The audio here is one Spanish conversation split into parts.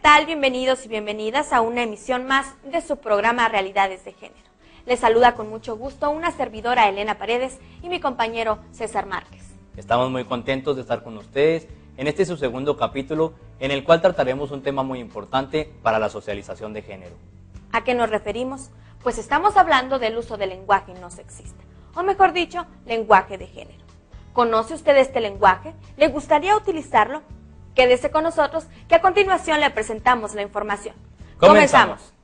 tal? Bienvenidos y bienvenidas a una emisión más de su programa Realidades de Género. Les saluda con mucho gusto una servidora, Elena Paredes, y mi compañero César Márquez. Estamos muy contentos de estar con ustedes en este su segundo capítulo, en el cual trataremos un tema muy importante para la socialización de género. ¿A qué nos referimos? Pues estamos hablando del uso del lenguaje no sexista, o mejor dicho, lenguaje de género. ¿Conoce usted este lenguaje? ¿Le gustaría utilizarlo? Quédese con nosotros, que a continuación le presentamos la información. ¡Comenzamos!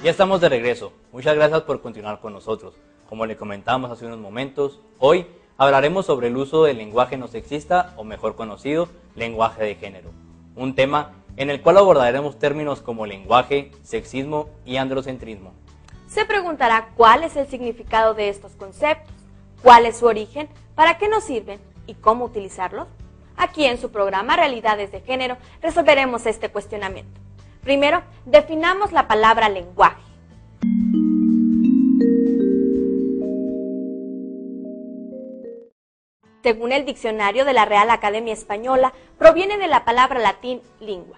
Ya estamos de regreso. Muchas gracias por continuar con nosotros. Como le comentamos hace unos momentos, hoy hablaremos sobre el uso del lenguaje no sexista, o mejor conocido, lenguaje de género. Un tema en el cual abordaremos términos como lenguaje, sexismo y androcentrismo. Se preguntará cuál es el significado de estos conceptos, cuál es su origen, para qué nos sirven y cómo utilizarlos. Aquí en su programa Realidades de Género resolveremos este cuestionamiento. Primero, definamos la palabra lenguaje. Según el diccionario de la Real Academia Española, proviene de la palabra latín lingua.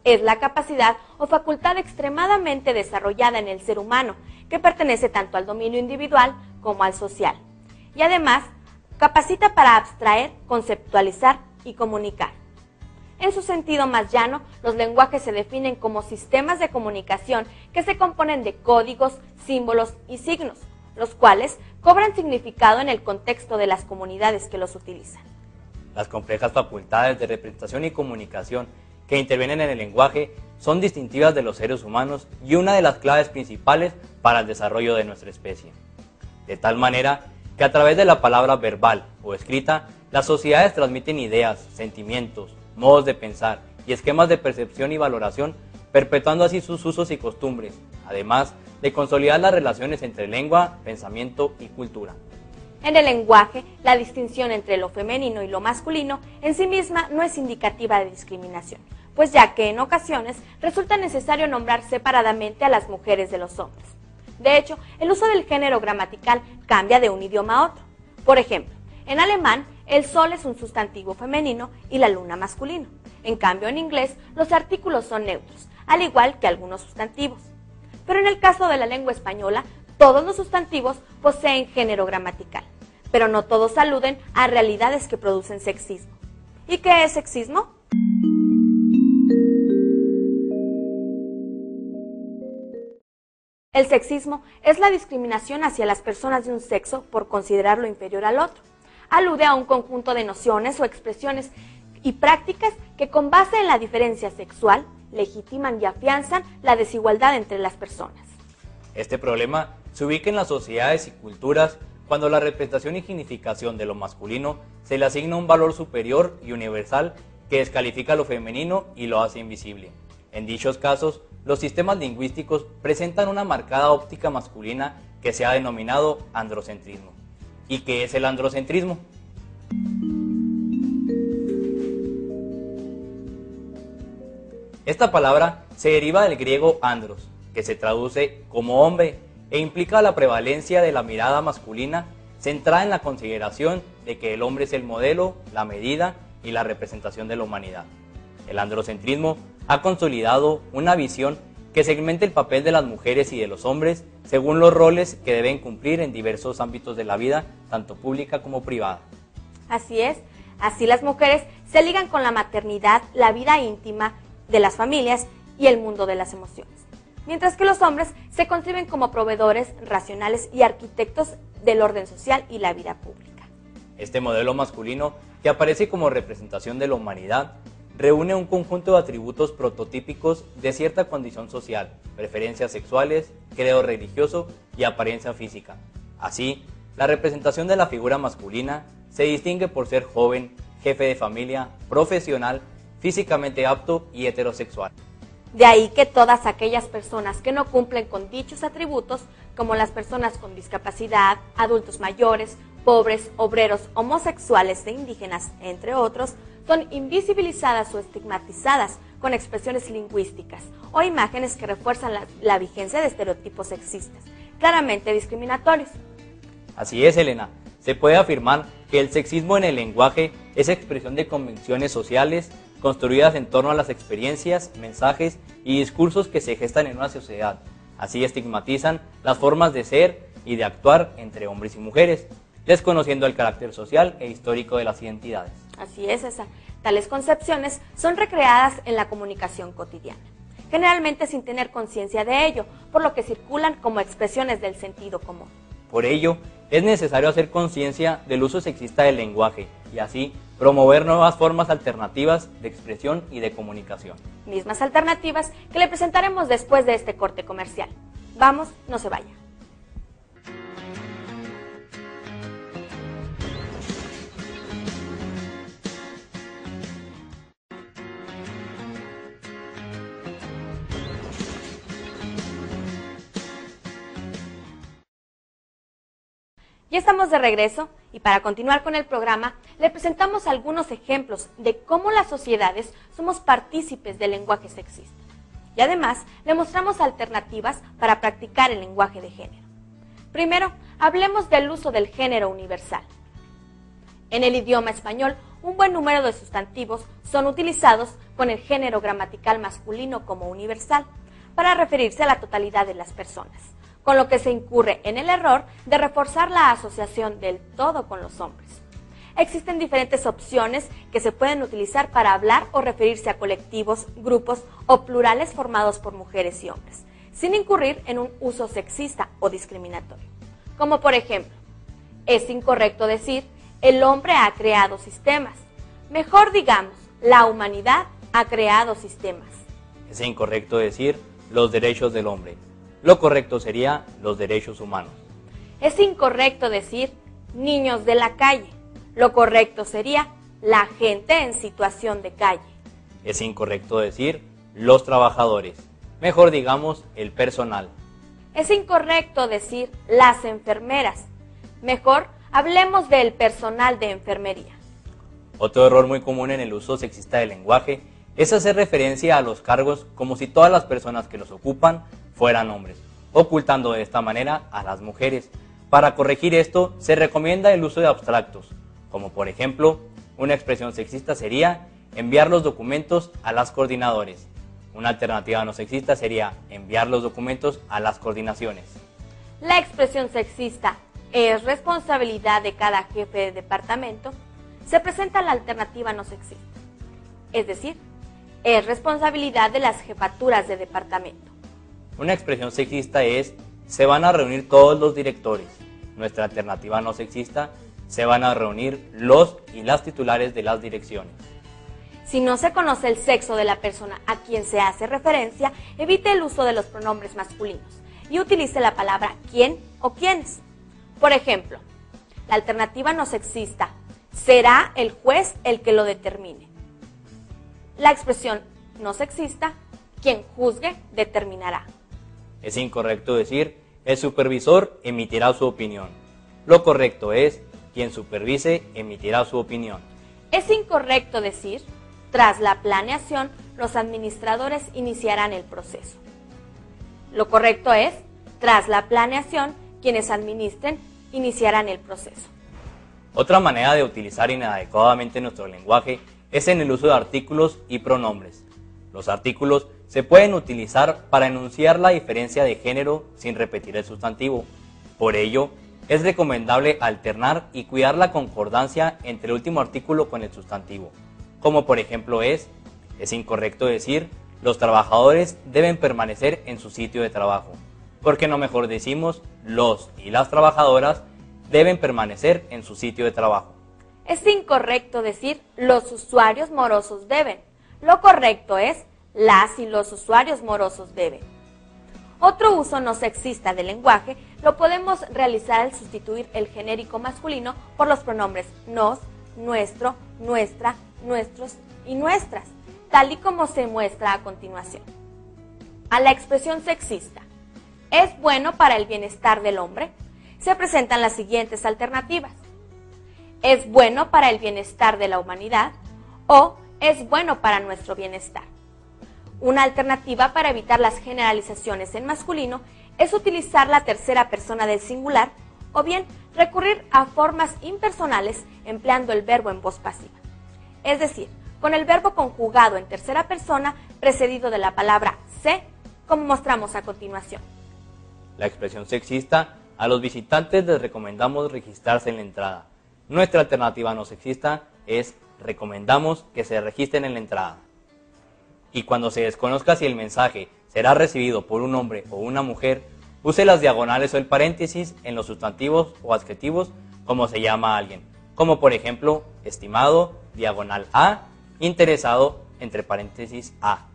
Es la capacidad o facultad extremadamente desarrollada en el ser humano, que pertenece tanto al dominio individual como al social. Y además, capacita para abstraer, conceptualizar y comunicar. En su sentido más llano, los lenguajes se definen como sistemas de comunicación que se componen de códigos, símbolos y signos, los cuales cobran significado en el contexto de las comunidades que los utilizan. Las complejas facultades de representación y comunicación que intervienen en el lenguaje son distintivas de los seres humanos y una de las claves principales para el desarrollo de nuestra especie. De tal manera que a través de la palabra verbal o escrita, las sociedades transmiten ideas, sentimientos, modos de pensar y esquemas de percepción y valoración, perpetuando así sus usos y costumbres, además de consolidar las relaciones entre lengua, pensamiento y cultura. En el lenguaje, la distinción entre lo femenino y lo masculino en sí misma no es indicativa de discriminación, pues ya que en ocasiones resulta necesario nombrar separadamente a las mujeres de los hombres. De hecho, el uso del género gramatical cambia de un idioma a otro. Por ejemplo, en alemán, el sol es un sustantivo femenino y la luna masculino. En cambio, en inglés, los artículos son neutros, al igual que algunos sustantivos. Pero en el caso de la lengua española, todos los sustantivos poseen género gramatical, pero no todos aluden a realidades que producen sexismo. ¿Y qué es sexismo? El sexismo es la discriminación hacia las personas de un sexo por considerarlo inferior al otro. Alude a un conjunto de nociones o expresiones y prácticas que con base en la diferencia sexual legitiman y afianzan la desigualdad entre las personas. Este problema se ubica en las sociedades y culturas cuando la representación y significación de lo masculino se le asigna un valor superior y universal que descalifica lo femenino y lo hace invisible. En dichos casos, los sistemas lingüísticos presentan una marcada óptica masculina que se ha denominado androcentrismo. ¿Y qué es el androcentrismo? Esta palabra se deriva del griego andros, que se traduce como hombre e implica la prevalencia de la mirada masculina centrada en la consideración de que el hombre es el modelo, la medida y la representación de la humanidad. El androcentrismo ha consolidado una visión que segmenta el papel de las mujeres y de los hombres según los roles que deben cumplir en diversos ámbitos de la vida, tanto pública como privada. Así es, así las mujeres se ligan con la maternidad, la vida íntima de las familias y el mundo de las emociones, mientras que los hombres se conciben como proveedores racionales y arquitectos del orden social y la vida pública. Este modelo masculino, que aparece como representación de la humanidad, reúne un conjunto de atributos prototípicos de cierta condición social, preferencias sexuales, credo religioso y apariencia física. Así, la representación de la figura masculina se distingue por ser joven, jefe de familia, profesional, físicamente apto y heterosexual. De ahí que todas aquellas personas que no cumplen con dichos atributos, como las personas con discapacidad, adultos mayores, pobres, obreros, homosexuales e indígenas, entre otros, son invisibilizadas o estigmatizadas con expresiones lingüísticas o imágenes que refuerzan la vigencia de estereotipos sexistas, claramente discriminatorios. Así es, Elena. Se puede afirmar que el sexismo en el lenguaje es expresión de convenciones sociales construidas en torno a las experiencias, mensajes y discursos que se gestan en una sociedad. Así estigmatizan las formas de ser y de actuar entre hombres y mujeres, desconociendo el carácter social e histórico de las identidades. Así es, César. Tales concepciones son recreadas en la comunicación cotidiana, generalmente sin tener conciencia de ello, por lo que circulan como expresiones del sentido común. Por ello, es necesario hacer conciencia del uso sexista del lenguaje y así promover nuevas formas alternativas de expresión y de comunicación. Mismas alternativas que le presentaremos después de este corte comercial. Vamos, no se vaya. Ya estamos de regreso y para continuar con el programa le presentamos algunos ejemplos de cómo las sociedades somos partícipes del lenguaje sexista. Y además le mostramos alternativas para practicar el lenguaje de género. Primero, hablemos del uso del género universal. En el idioma español, un buen número de sustantivos son utilizados con el género gramatical masculino como universal para referirse a la totalidad de las personas, con lo que se incurre en el error de reforzar la asociación del todo con los hombres. Existen diferentes opciones que se pueden utilizar para hablar o referirse a colectivos, grupos o plurales formados por mujeres y hombres, sin incurrir en un uso sexista o discriminatorio. Como por ejemplo, es incorrecto decir, el hombre ha creado sistemas. Mejor digamos, la humanidad ha creado sistemas. Es incorrecto decir, los derechos del hombre. Lo correcto sería los derechos humanos. Es incorrecto decir niños de la calle. Lo correcto sería la gente en situación de calle. Es incorrecto decir los trabajadores. Mejor digamos el personal. Es incorrecto decir las enfermeras. Mejor hablemos del personal de enfermería. Otro error muy común en el uso sexista del lenguaje es hacer referencia a los cargos como si todas las personas que los ocupan fueran hombres, ocultando de esta manera a las mujeres. Para corregir esto, se recomienda el uso de abstractos, como por ejemplo, una expresión sexista sería enviar los documentos a las coordinadores. Una alternativa no sexista sería enviar los documentos a las coordinaciones. La expresión sexista es responsabilidad de cada jefe de departamento. Se presenta la alternativa no sexista, es decir, es responsabilidad de las jefaturas de departamento. Una expresión sexista es, se van a reunir todos los directores. Nuestra alternativa no sexista, se van a reunir los y las titulares de las direcciones. Si no se conoce el sexo de la persona a quien se hace referencia, evite el uso de los pronombres masculinos y utilice la palabra quién o quiénes. Por ejemplo, la alternativa no sexista, será el juez el que lo determine. La expresión no sexista, quien juzgue determinará. Es incorrecto decir, el supervisor emitirá su opinión. Lo correcto es, quien supervise emitirá su opinión. Es incorrecto decir, tras la planeación, los administradores iniciarán el proceso. Lo correcto es, tras la planeación, quienes administren iniciarán el proceso. Otra manera de utilizar inadecuadamente nuestro lenguaje es en el uso de artículos y pronombres. Los artículos se pueden utilizar para enunciar la diferencia de género sin repetir el sustantivo. Por ello, es recomendable alternar y cuidar la concordancia entre el último artículo con el sustantivo. Como por ejemplo es incorrecto decir, los trabajadores deben permanecer en su sitio de trabajo. ¿Por qué no mejor decimos, los y las trabajadoras deben permanecer en su sitio de trabajo? Es incorrecto decir, los usuarios morosos deben. Lo correcto es, las y los usuarios morosos deben. Otro uso no sexista del lenguaje lo podemos realizar al sustituir el genérico masculino por los pronombres nos, nuestro, nuestra, nuestros y nuestras, tal y como se muestra a continuación. a la expresión sexista, ¿es bueno para el bienestar del hombre?, se presentan las siguientes alternativas. ¿Es bueno para el bienestar de la humanidad? O ¿es bueno para nuestro bienestar? Una alternativa para evitar las generalizaciones en masculino es utilizar la tercera persona del singular o bien recurrir a formas impersonales empleando el verbo en voz pasiva. Es decir, con el verbo conjugado en tercera persona precedido de la palabra se, como mostramos a continuación. La expresión sexista, a los visitantes les recomendamos registrarse en la entrada. Nuestra alternativa no sexista es recomendamos que se registren en la entrada. Y cuando se desconozca si el mensaje será recibido por un hombre o una mujer, use las diagonales o el paréntesis en los sustantivos o adjetivos como se llama a alguien, como por ejemplo, estimado, diagonal a, interesado, entre paréntesis a.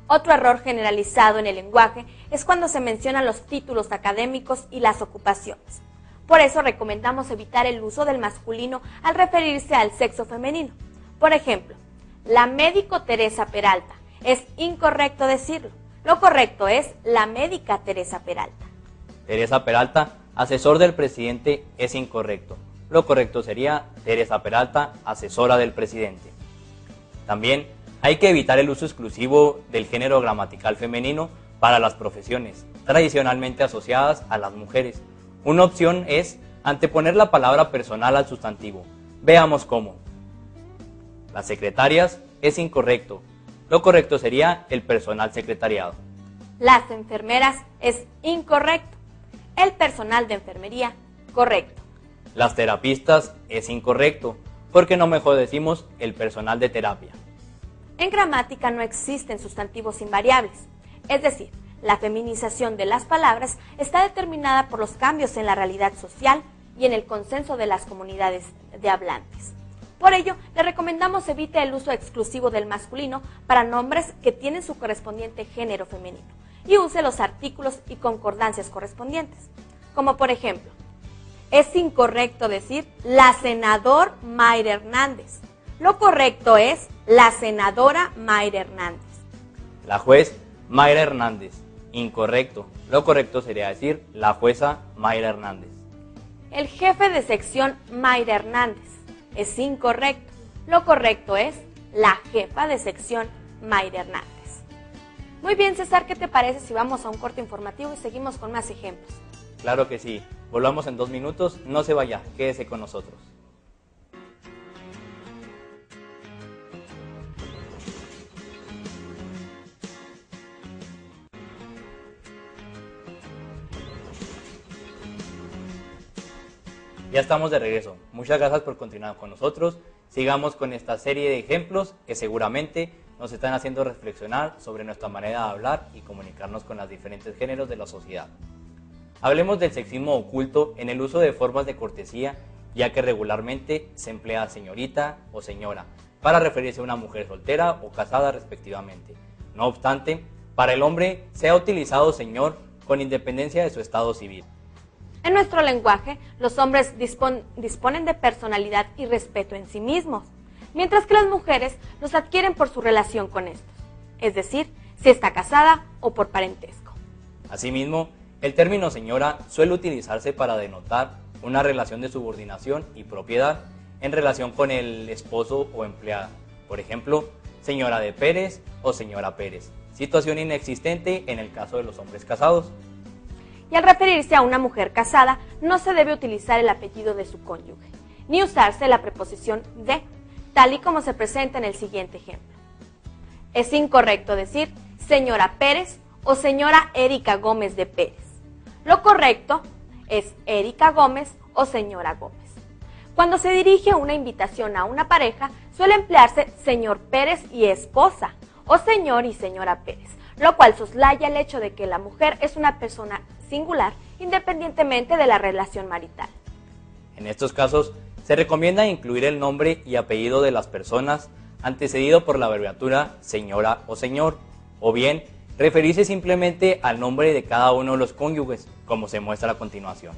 Otro error generalizado en el lenguaje es cuando se mencionan los títulos académicos y las ocupaciones. Por eso recomendamos evitar el uso del masculino al referirse al sexo femenino. Por ejemplo, la médico Teresa Peralta. Es incorrecto decirlo. Lo correcto es la médica Teresa Peralta. Teresa Peralta, asesor del presidente, es incorrecto. Lo correcto sería Teresa Peralta, asesora del presidente. También hay que evitar el uso exclusivo del género gramatical femenino para las profesiones, tradicionalmente asociadas a las mujeres. Una opción es anteponer la palabra personal al sustantivo. Veamos cómo. Las secretarias es incorrecto. Lo correcto sería el personal secretariado. Las enfermeras es incorrecto. El personal de enfermería, correcto. Las terapistas es incorrecto, porque no mejor decimos el personal de terapia. En gramática no existen sustantivos invariables, es decir, la feminización de las palabras está determinada por los cambios en la realidad social y en el consenso de las comunidades de hablantes. Por ello, le recomendamos evite el uso exclusivo del masculino para nombres que tienen su correspondiente género femenino y use los artículos y concordancias correspondientes, como por ejemplo, es incorrecto decir la senador Mayra Hernández. Lo correcto es la senadora Mayra Hernández. La juez Mayra Hernández. Incorrecto. Lo correcto sería decir la jueza Mayra Hernández. El jefe de sección Mayra Hernández. Es incorrecto. Lo correcto es la jefa de sección Mayra Hernández. Muy bien, César, ¿qué te parece si vamos a un corte informativo y seguimos con más ejemplos? Claro que sí. Volvamos en 2 minutos. No se vaya. Quédese con nosotros. Ya estamos de regreso. Muchas gracias por continuar con nosotros. Sigamos con esta serie de ejemplos que seguramente nos están haciendo reflexionar sobre nuestra manera de hablar y comunicarnos con los diferentes géneros de la sociedad. Hablemos del sexismo oculto en el uso de formas de cortesía, ya que regularmente se emplea señorita o señora para referirse a una mujer soltera o casada respectivamente. No obstante, para el hombre se ha utilizado señor con independencia de su estado civil. En nuestro lenguaje, los hombres disponen de personalidad y respeto en sí mismos, mientras que las mujeres los adquieren por su relación con estos, es decir, si está casada o por parentesco. Asimismo, el término señora suele utilizarse para denotar una relación de subordinación y propiedad en relación con el esposo o empleada. Por ejemplo, señora de Pérez o señora Pérez, situación inexistente en el caso de los hombres casados. Y al referirse a una mujer casada, no se debe utilizar el apellido de su cónyuge, ni usarse la preposición de, tal y como se presenta en el siguiente ejemplo. Es incorrecto decir señora Pérez o señora Erika Gómez de Pérez. Lo correcto es Erika Gómez o señora Gómez. Cuando se dirige una invitación a una pareja, suele emplearse señor Pérez y esposa, o señor y señora Pérez, lo cual soslaya el hecho de que la mujer es una persona singular independientemente de la relación marital. En estos casos, se recomienda incluir el nombre y apellido de las personas antecedido por la abreviatura señora o señor, o bien referirse simplemente al nombre de cada uno de los cónyuges, como se muestra a continuación.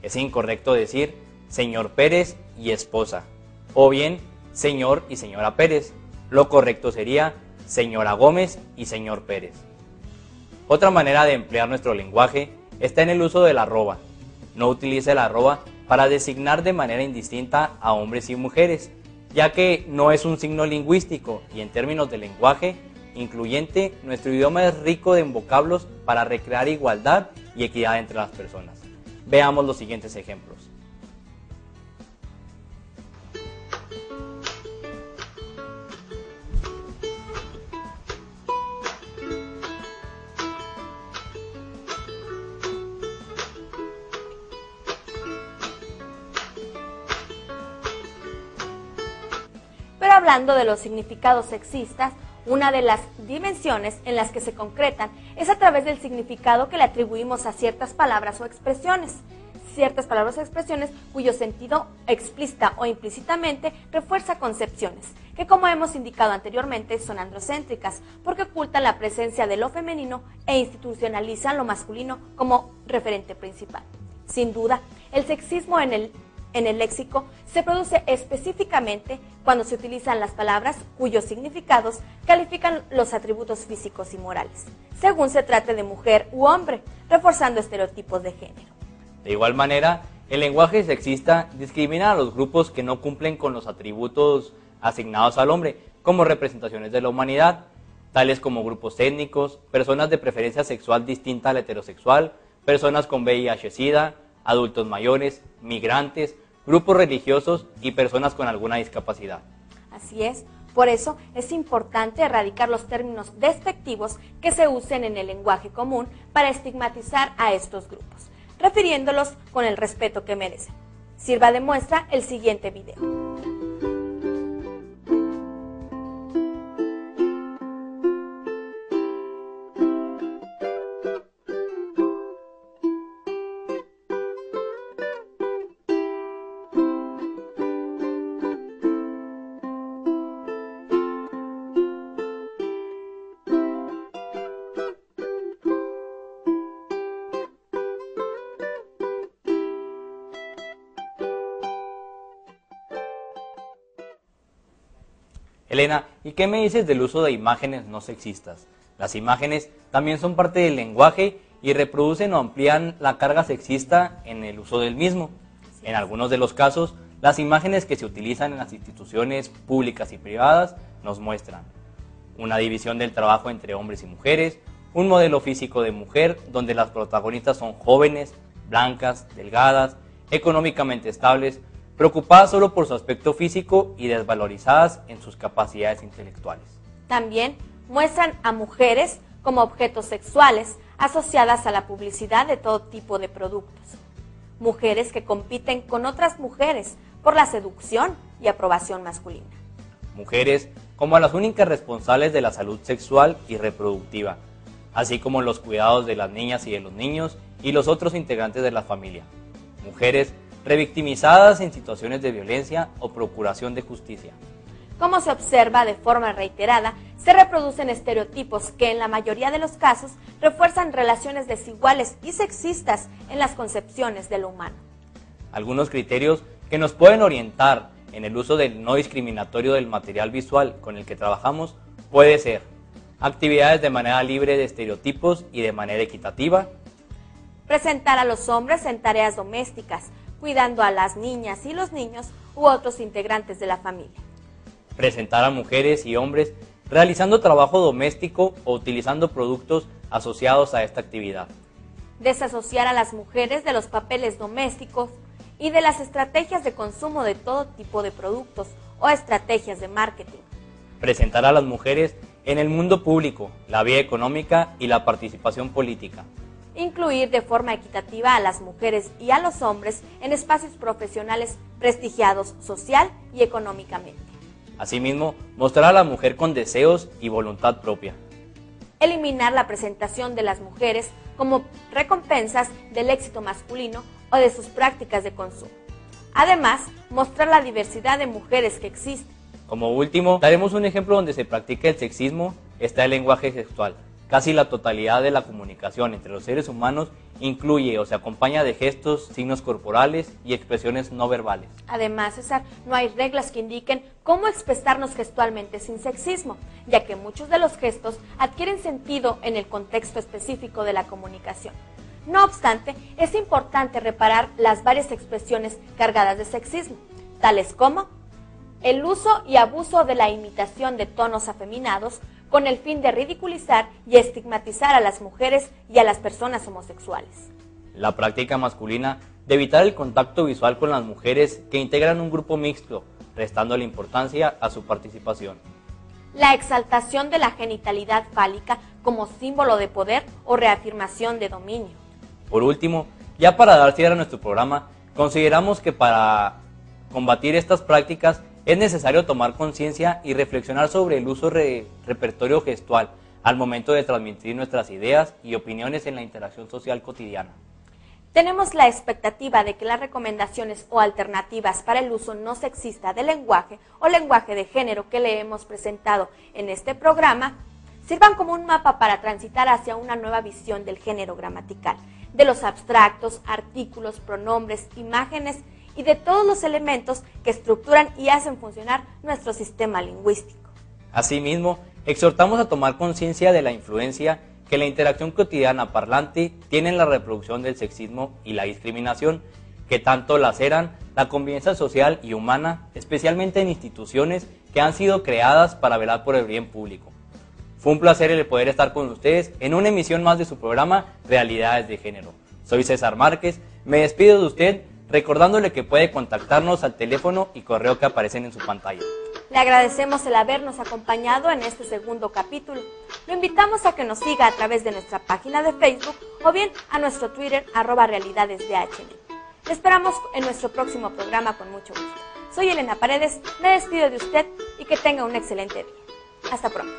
Es incorrecto decir señor Pérez y esposa, o bien señor y señora Pérez. Lo correcto sería señora Gómez y señor Pérez. Otra manera de emplear nuestro lenguaje está en el uso del arroba. No utilice el arroba para designar de manera indistinta a hombres y mujeres, ya que no es un signo lingüístico y en términos de lenguaje incluyente, nuestro idioma es rico en vocablos para recrear igualdad y equidad entre las personas. Veamos los siguientes ejemplos. Pero hablando de los significados sexistas, una de las dimensiones en las que se concretan es a través del significado que le atribuimos a ciertas palabras o expresiones. Ciertas palabras o expresiones cuyo sentido explícita o implícitamente refuerza concepciones, que como hemos indicado anteriormente son androcéntricas, porque ocultan la presencia de lo femenino e institucionalizan lo masculino como referente principal. Sin duda, el sexismo en el léxico se produce específicamente cuando se utilizan las palabras cuyos significados califican los atributos físicos y morales, según se trate de mujer u hombre, reforzando estereotipos de género. De igual manera, el lenguaje sexista discrimina a los grupos que no cumplen con los atributos asignados al hombre como representaciones de la humanidad, tales como grupos étnicos, personas de preferencia sexual distinta a la heterosexual, personas con VIH-Sida, adultos mayores, migrantes, grupos religiosos y personas con alguna discapacidad. Así es, por eso es importante erradicar los términos despectivos que se usen en el lenguaje común para estigmatizar a estos grupos, refiriéndolos con el respeto que merecen. Sirva de muestra el siguiente video. Elena, ¿y qué me dices del uso de imágenes no sexistas? Las imágenes también son parte del lenguaje y reproducen o amplían la carga sexista en el uso del mismo. En algunos de los casos, las imágenes que se utilizan en las instituciones públicas y privadas nos muestran una división del trabajo entre hombres y mujeres, un modelo físico de mujer donde las protagonistas son jóvenes, blancas, delgadas, económicamente estables, preocupadas solo por su aspecto físico y desvalorizadas en sus capacidades intelectuales. También muestran a mujeres como objetos sexuales asociadas a la publicidad de todo tipo de productos. Mujeres que compiten con otras mujeres por la seducción y aprobación masculina. Mujeres como las únicas responsables de la salud sexual y reproductiva, así como los cuidados de las niñas y de los niños y los otros integrantes de la familia. Mujeres revictimizadas en situaciones de violencia o procuración de justicia. Como se observa de forma reiterada, se reproducen estereotipos que en la mayoría de los casos refuerzan relaciones desiguales y sexistas en las concepciones de lo humano. Algunos criterios que nos pueden orientar en el uso del no discriminatorio del material visual con el que trabajamos puede ser actividades de manera libre de estereotipos y de manera equitativa, presentar a los hombres en tareas domésticas, cuidando a las niñas y los niños u otros integrantes de la familia. Presentar a mujeres y hombres realizando trabajo doméstico o utilizando productos asociados a esta actividad. Desasociar a las mujeres de los papeles domésticos y de las estrategias de consumo de todo tipo de productos o estrategias de marketing. Presentar a las mujeres en el mundo público, la vida económica y la participación política. Incluir de forma equitativa a las mujeres y a los hombres en espacios profesionales prestigiados social y económicamente. Asimismo, mostrar a la mujer con deseos y voluntad propia. Eliminar la presentación de las mujeres como recompensas del éxito masculino o de sus prácticas de consumo. Además, mostrar la diversidad de mujeres que existe. Como último, daremos un ejemplo donde se practica el sexismo, está el lenguaje sexual. casi la totalidad de la comunicación entre los seres humanos incluye o se acompaña de gestos, signos corporales y expresiones no verbales. Además, César, no hay reglas que indiquen cómo expresarnos gestualmente sin sexismo, ya que muchos de los gestos adquieren sentido en el contexto específico de la comunicación. No obstante, es importante reparar las varias expresiones cargadas de sexismo, tales como el uso y abuso de la imitación de tonos afeminados con el fin de ridiculizar y estigmatizar a las mujeres y a las personas homosexuales. La práctica masculina de evitar el contacto visual con las mujeres que integran un grupo mixto, restando la importancia a su participación. La exaltación de la genitalidad fálica como símbolo de poder o reafirmación de dominio. Por último, ya para dar cierre a nuestro programa, consideramos que para combatir estas prácticas es necesario tomar conciencia y reflexionar sobre el uso del repertorio gestual al momento de transmitir nuestras ideas y opiniones en la interacción social cotidiana. Tenemos la expectativa de que las recomendaciones o alternativas para el uso no sexista del lenguaje o lenguaje de género que le hemos presentado en este programa sirvan como un mapa para transitar hacia una nueva visión del género gramatical, de los abstractos, artículos, pronombres, imágenes y de todos los elementos que estructuran y hacen funcionar nuestro sistema lingüístico. Asimismo, exhortamos a tomar conciencia de la influencia que la interacción cotidiana parlante tiene en la reproducción del sexismo y la discriminación, que tanto laceran la convivencia social y humana, especialmente en instituciones que han sido creadas para velar por el bien público. Fue un placer el poder estar con ustedes en una emisión más de su programa Realidades de Género. Soy César Márquez, me despido de usted recordándole que puede contactarnos al teléfono y correo que aparecen en su pantalla. Le agradecemos el habernos acompañado en este segundo capítulo. Lo invitamos a que nos siga a través de nuestra página de Facebook o bien a nuestro Twitter @realidadesdhn. Le esperamos en nuestro próximo programa con mucho gusto. Soy Elena Paredes, me despido de usted y que tenga un excelente día. Hasta pronto.